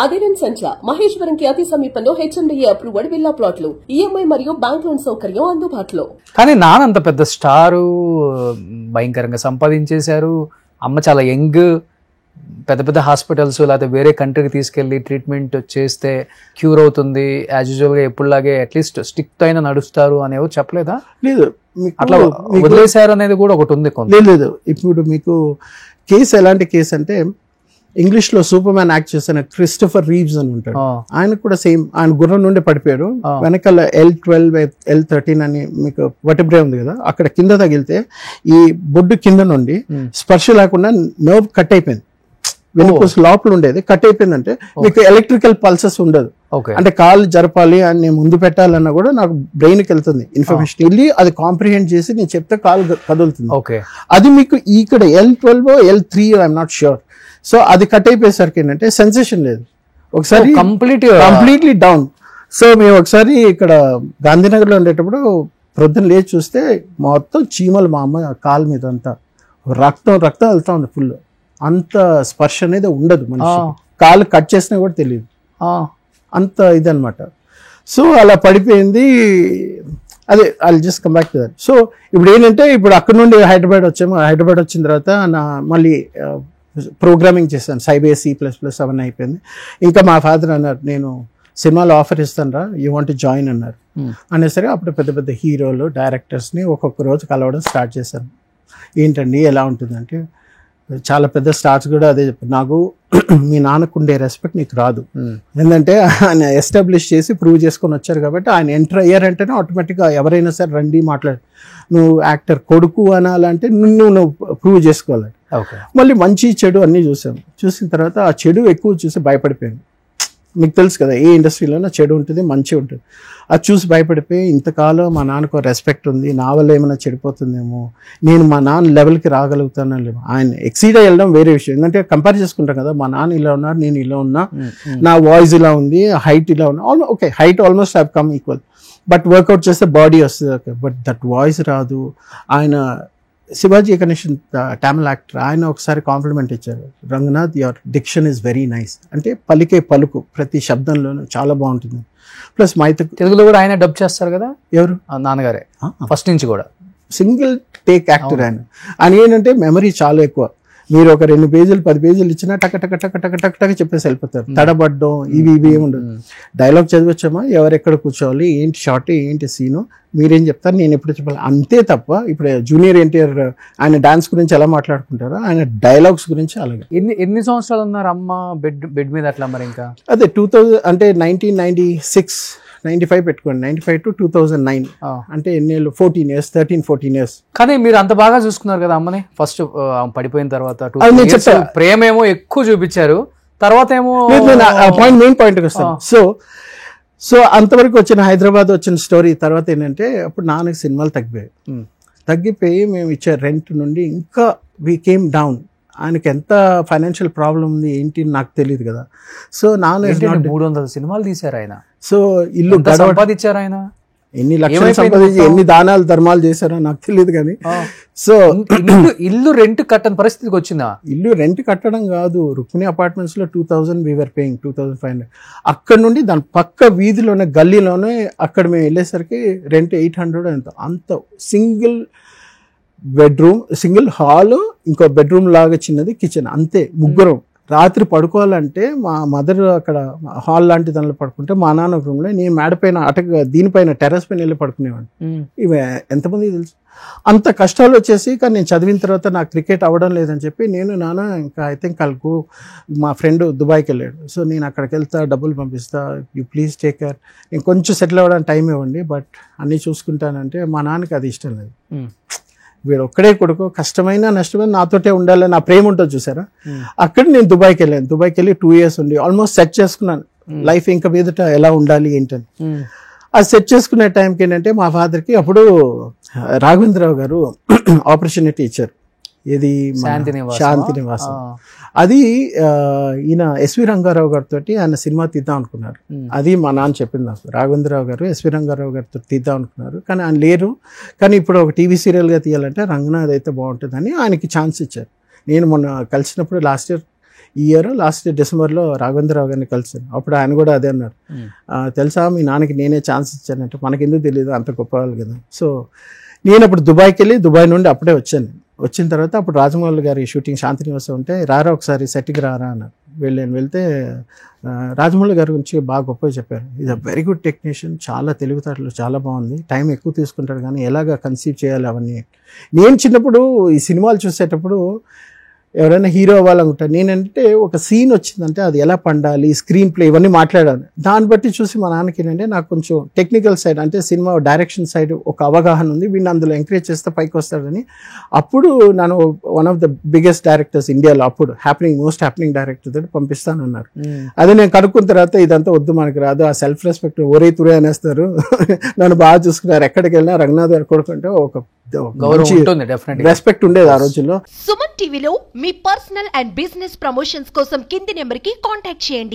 అదిరన్ సంచ మహేశ్వరంకి అతి సమీపంలో HMDA approved villa ప్లాట్లు, ఈఎంఐ మరియు బ్యాంక్ లోన్ సౌకర్యం అందుబాటులో. కానీ నాన్న అంత పెద్ద స్టారు, భయంకరంగా సంపాదించేశారు. అమ్మ చాలా యంగ్, పెద్ద పెద్ద హాస్పిటల్స్ లేకపోతే వేరే కంట్రీకి తీసుకెళ్లి ట్రీట్మెంట్ చేస్తే క్యూర్ అవుతుంది, యాజ్ యూజువల్గా ఎప్పుడులాగే అట్లీస్ట్ స్టిక్ అయినా నడుస్తారు అని ఎవరు చెప్పలేదా? లేదు, అట్లా వదిలేశారు అనేది కూడా ఒకటి ఉంది. లేదు, ఇప్పుడు మీకు కేసు ఎలాంటి కేసు అంటే, ఇంగ్లీష్ లో సూపర్ మ్యాన్ యాక్ట్ చేసిన క్రిస్టోఫర్ రీవ్స్ అని ఉంటాడు. ఆయన కూడా సేమ్, ఆయన గుర్రం నుండి పడిపోయారు. వెనకాల L12 L13 అని మీకు వర్టిబ్రే ఉంది కదా, అక్కడ కింద తగిలితే ఈ బొడ్డు కింద నుండి స్పర్శ లేకుండా నర్వ్ కట్ అయిపోయింది. వెనుకోస లోపల ఉండేది కట్ అయిపోయిందంటే మీకు ఎలక్ట్రికల్ పల్సెస్ ఉండదు. అంటే కాళ్ళు జరపాలి అని నేను ముందు పెట్టాలన్నా కూడా నాకు బ్రెయిన్కి వెళ్తుంది ఇన్ఫర్మేషన్, వెళ్ళి అది కాంప్రిహెండ్ చేసి నేను చెప్తే కాలు కదులుతుంది. అది మీకు ఇక్కడ L12 L3 I'm not sure. So అది కట్ అయిపోయేసరికి ఏంటంటే సెన్సేషన్ లేదు, ఒకసారి కంప్లీట్లీ డౌన్. సో మేము ఒకసారి ఇక్కడ గాంధీనగర్లో ఉండేటప్పుడు ప్రొద్దున లేచి చూస్తే మొత్తం చీమలు మా అమ్మ కాలు మీద అంతా రక్తం వెళ్తా ఉంది ఫుల్. అంత స్పర్శ అనేది ఉండదు మనిషి, కాలు కట్ చేసినా కూడా తెలియదు, అంత ఇదనమాట. సో అలా పడిపోయింది. అదే I just come back to that. So ఇప్పుడు ఏంటంటే, ఇప్పుడు అక్కడ నుండి హైదరాబాద్ వచ్చాము. హైదరాబాద్ వచ్చిన తర్వాత మళ్ళీ ప్రోగ్రామింగ్ చేశాను, సైబర్ C++ అవన్నీ అయిపోయింది. ఇంకా మా ఫాదర్ అన్నారు, నేను సినిమాలో ఆఫర్ ఇస్తాను రా, యూ వాంట్ టు జాయిన్ అన్నారు. అనేసరికి అప్పుడు పెద్ద పెద్ద హీరోలు, డైరెక్టర్స్ని ఒక్కొక్క రోజు కలవడం స్టార్ట్ చేశాను. ఏంటండి ఎలా ఉంటుందంటే, చాలా పెద్ద స్టార్స్ కూడా అదే చెప్పారు, నాకు మీ నాన్నకు ఉండే రెస్పెక్ట్ నీకు రాదు. ఎందుకంటే ఆయన ఎస్టాబ్లిష్ చేసి ప్రూవ్ చేసుకొని వచ్చారు కాబట్టి, ఆయన ఎంటర్ అయ్యారంటేనే ఆటోమేటిక్గా ఎవరైనా సరే రండి మాట్లాడు, నువ్వు యాక్టర్ కొడుకు అనాలంటే నువ్వు ప్రూవ్ చేసుకోవాలి. మళ్ళీ మంచి చెడు అన్నీ చూసాం. చూసిన తర్వాత ఆ చెడు ఎక్కువ చూసి భయపడిపోయాను. మీకు తెలుసు కదా, ఏ ఇండస్ట్రీలోనో చెడు ఉంటుంది, మంచి ఉంటుంది. అది చూసి భయపడిపోయి, ఇంతకాలం మా నాన్నకు రెస్పెక్ట్ ఉంది, నా వల్ల ఏమైనా చెడిపోతుందేమో, నేను మా నాన్న లెవెల్కి రాగలుగుతానో లేమో. ఆయన ఎక్సీడ్ అయ్యి వెళ్ళడం వేరే విషయం. ఎందుకంటే కంపేర్ చేసుకుంటాం కదా, మా నాన్న ఇలా ఉన్నారు, నేను ఇలా ఉన్నా, నా వాయిస్ ఇలా ఉంది, హైట్ ఇలా ఉన్నా. Okay, height almost have come equal, but workout చేస్తే బాడీ వస్తుంది. ఓకే, బట్ దట్ వాయిస్ రాదు. ఆయన శివాజీ గణేషన్ తమిళ యాక్టర్, ఆయన ఒకసారి కాంప్లిమెంట్ ఇచ్చారు, Ranganath your diction is very nice. అంటే పలికే పలుకు ప్రతి శబ్దంలోనూ చాలా బాగుంటుంది. ప్లస్ తెలుగులో కూడా ఆయన డబ్ చేస్తారు కదా. ఎవరు? నాన్నగారే ఫస్ట్ నుంచి కూడా సింగిల్ టేక్ యాక్టర్ ఆయన. ఆయన ఏంటంటే మెమరీ చాలా ఎక్కువ. మీరు ఒక 2 పేజీలు 10 పేజీలు ఇచ్చినా టక టక టక టక టక టక చెప్పేసి వెళ్ళిపోతారు. తడబడ్డం ఇవి ఏమి ఉండదు. డైలాగ్ చదివచ్చామా, ఎవరెక్కడ కూర్చోవాలి, ఏంటి షార్ట్, ఏంటి సీను, మీరేం చెప్తారు, నేను ఎప్పుడు చెప్పాలి, అంతే తప్ప. ఇప్పుడు జూనియర్ ఎన్టీఆర్ ఆయన డాన్స్ గురించి ఎలా మాట్లాడుకుంటారో, ఆయన డైలాగ్స్ గురించి అలాగే. ఎన్ని సంవత్సరాలు ఉన్నారు అమ్మ బెడ్ మీద అట్లా? మరి ఇంకా అదే 2000 అంటే 1996 95 పెట్టుకోండి, 95 to 2009 అంటే ఎన్నేళ్ళు, 14 years 13-14 years. కానీ మీరు అంత బాగా చూసుకున్నారు కదా అమ్మని. ఫస్ట్ పడిపోయిన తర్వాత ప్రేమ ఏమో ఎక్కువ చూపించారు, తర్వాత ఏమో మెయిన్ పాయింట్కి వస్తాను. సో అంతవరకు వచ్చిన హైదరాబాద్ వచ్చిన స్టోరీ తర్వాత ఏంటంటే, అప్పుడు నాన్నకి సినిమాలు తగ్గిపోయి మేము ఇచ్చే రెంట్ నుండి ఇంకా వీ కేమ్ డౌన్. ఆయనకి ఎంత ఫైనాన్షియల్ ప్రాబ్లం ఉంది ఏంటి నాకు తెలియదు కదా. సో నాన్న 300 సినిమాలు తీశారు ఆయన. సో ఇల్లు సంపాదించారు ఆయన, ఎన్ని లక్షలు సంపాదించి ఎన్ని దానాలు ధర్మాలు చేశారో నాకు తెలియదు కానీ. సో ఇల్లు రెంట్ కట్టని పరిస్థితికి వచ్చిందా? ఇల్లు రెంట్ కట్టడం కాదు, రుక్మిణి అపార్ట్మెంట్స్ లో 2000 వీఆర్ పేయింగ్ 2500. అక్కడ నుండి దాని పక్క వీధిలోనే గల్లీలోనే అక్కడ మేము వెళ్ళేసరికి రెంట్ 800 అంత సింగిల్ బెడ్రూమ్, సింగిల్ హాల్, ఇంకో బెడ్రూమ్ లాగా చిన్నది, కిచెన్, అంతే. ముగ్గురం రాత్రి పడుకోవాలంటే మా మదర్ అక్కడ హాల్ లాంటి దానిలో పడుకుంటే, మా నాన్న ఒక రూమ్లో, నేను మేడపైన దీనిపైన టెర్రస్ పైన వెళ్ళి పడుకునేవాడిని. ఇవి ఎంతమంది తెలుసు. అంత కష్టాలు వచ్చేసి, కానీ నేను చదివిన తర్వాత నాకు క్రికెట్ అవ్వడం లేదని చెప్పి నాన్న ఇంకా ఐ థింక్ కల్కు మా ఫ్రెండ్ దుబాయ్కి వెళ్ళాడు. సో నేను అక్కడికి వెళ్తా, డబ్బులు పంపిస్తా, యూ ప్లీజ్ టేక్ కేర్, నేను కొంచెం సెటిల్ అవ్వడానికి టైం ఇవ్వండి, బట్ అన్నీ చూసుకుంటానంటే మా నాన్నకి అది ఇష్టం లేదు. వీడు ఒక్కడే కొడుకు, కష్టమైన నష్టమైన నాతోటే ఉండాలని నా ప్రేమ ఉంటుంది చూసారా. అక్కడ నేను దుబాయ్కి వెళ్ళాను. దుబాయ్కి వెళ్ళి 2 years ఉండి ఆల్మోస్ట్ సెట్ చేసుకున్నాను లైఫ్ ఇంకా మీదట ఎలా ఉండాలి ఏంటని. అది సెట్ చేసుకునే టైంకి ఏంటంటే, మా ఫాదర్కి అప్పుడు రాఘవేంద్రరావు గారు ఆపర్చునిటీ ఇచ్చారు. ఇది శాంతి నివాసం. అది ఈయన ఎస్వి రంగారావు గారితో ఆయన సినిమా తీద్దాం అనుకున్నారు. అది మా నాన్న చెప్పింది నాకు. రాఘవేంద్రరావు గారు ఎస్వి రంగారావు గారితో తీద్దాం అనుకున్నారు, కానీ ఆయన లేరు. కానీ ఇప్పుడు ఒక టీవీ సీరియల్గా తీయాలంటే రంగనాథ్ అయితే బాగుంటుందని ఆయనకి ఛాన్స్ ఇచ్చారు. నేను మొన్న కలిసినప్పుడు లాస్ట్ ఇయర్ ఈ ఇయర్ లాస్ట్ డిసెంబర్లో రాఘవేంద్రరావు గారిని కలిసాను. అప్పుడు ఆయన కూడా అదే అన్నారు, తెలుసా మీ నాన్నకి నేనే ఛాన్స్ ఇచ్చానంటే మనకెందుకు తెలియదు అంత గొప్ప వాళ్ళు కదా. సో నేను అప్పుడు దుబాయ్కి వెళ్ళి దుబాయ్ నుండి అప్పుడే వచ్చాను. వచ్చిన తర్వాత అప్పుడు రాజమౌళి గారి షూటింగ్ శాంతినివాసం ఉంటే రారా ఒకసారి సెట్కి రారా అన్నారు. వెళ్తే రాజమౌళి గారి గురించి బాగా గొప్పగా చెప్పారు. ఇది వెరీ గుడ్ టెక్నీషియన్, చాలా తెలివితేటలు, చాలా బాగుంది, టైం ఎక్కువ తీసుకుంటాడు కానీ ఎలాగ కన్సీవ్ చేయాలి అవన్నీ. నేను చిన్నప్పుడు ఈ సినిమాలు చూసేటప్పుడు ఎవరైనా హీరో అవ్వాలనుకుంటారు, నేనంటే ఒక సీన్ వచ్చిందంటే అది ఎలా పండాలి, స్క్రీన్ ప్లే ఇవన్నీ మాట్లాడాను. దాన్ని బట్టి చూసి మా నాన్నకి ఏంటంటే నాకు కొంచెం టెక్నికల్ సైడ్ అంటే సినిమా డైరెక్షన్ సైడ్ ఒక అవగాహన ఉంది, వీడిని అందులో ఎంకరేజ్ చేస్తే పైకి వస్తాడని. అప్పుడు నన్ను one of the biggest directors ఇండియాలో అప్పుడు మోస్ట్ హ్యాపెనింగ్ డైరెక్టర్ తోటి పంపిస్తానన్నారు. అదే నేను కనుక్కున్న తర్వాత ఇదంతా వద్దు మనకి రాదు, ఆ సెల్ఫ్ రెస్పెక్ట్ ఒరే తురే అనేస్తారు, నన్ను బాగా చూసుకున్నారు, ఎక్కడికి వెళ్ళినా రఘునాథ్ గారు కొడుకుంటే ఒక రెస్పెక్ట్ ఉండేది ఆ రోజుల్లో. సుమన్ టీవీలో మీ పర్సనల్ అండ్ బిజినెస్ ప్రమోషన్స్ కోసం కింది నెంబర్కి కాంటాక్ట్ చేయండి.